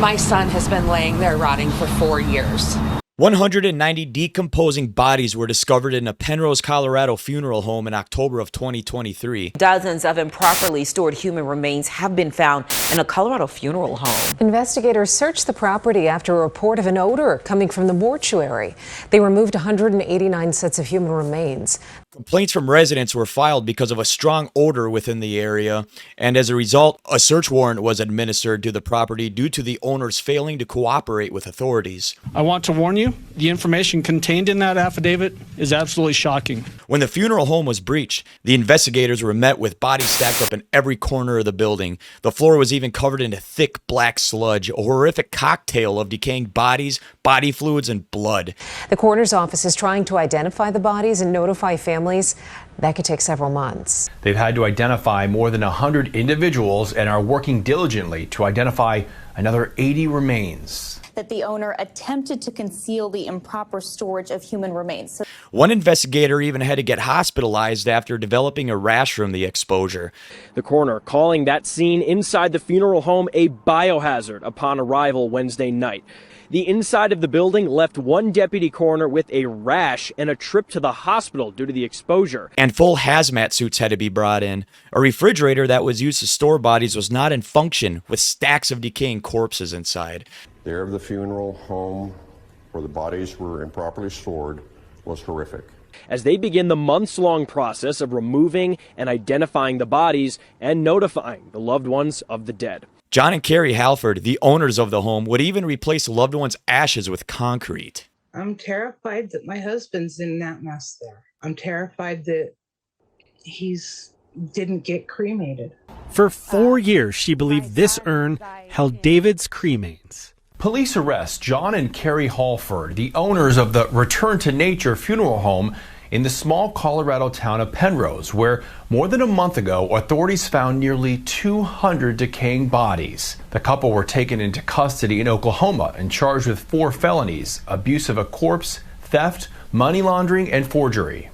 My son has been laying there rotting for 4 years. 190 decomposing bodies were discovered in a Penrose, Colorado funeral home in October of 2023. Dozens of improperly stored human remains have been found in a Colorado funeral home. Investigators searched the property after a report of an odor coming from the mortuary. They removed 189 sets of human remains. Complaints from residents were filed because of a strong odor within the area, and as a result, a search warrant was administered to the property due to the owners failing to cooperate with authorities. I want to warn you, the information contained in that affidavit is absolutely shocking. When the funeral home was breached, the investigators were met with bodies stacked up in every corner of the building. The floor was even covered in a thick black sludge, a horrific cocktail of decaying bodies, body fluids, and blood. The coroner's office is trying to identify the bodies and notify families. That could take several months. They've had to identify more than 100 individuals and are working diligently to identify another 80 remains. That the owner attempted to conceal the improper storage of human remains. One investigator even had to get hospitalized after developing a rash from the exposure. The coroner calling that scene inside the funeral home a biohazard upon arrival Wednesday night. The inside of the building left one deputy coroner with a rash and a trip to the hospital due to the exposure. And full hazmat suits had to be brought in. A refrigerator that was used to store bodies was not in function, with stacks of decaying corpses inside. The air of the funeral home where the bodies were improperly stored was horrific. As they begin the months-long process of removing and identifying the bodies and notifying the loved ones of the dead. John and Carrie Halford, the owners of the home, would even replace loved ones' ashes with concrete. I'm terrified that my husband's in that mess there. I'm terrified that he's didn't get cremated. For 4 years, she believed this urn held David's cremains. Police arrest John and Carrie Halford, the owners of the Return to Nature funeral home in the small Colorado town of Penrose, where more than a month ago, authorities found nearly 200 decaying bodies. The couple were taken into custody in Oklahoma and charged with 4 felonies: abuse of a corpse, theft, money laundering, and forgery.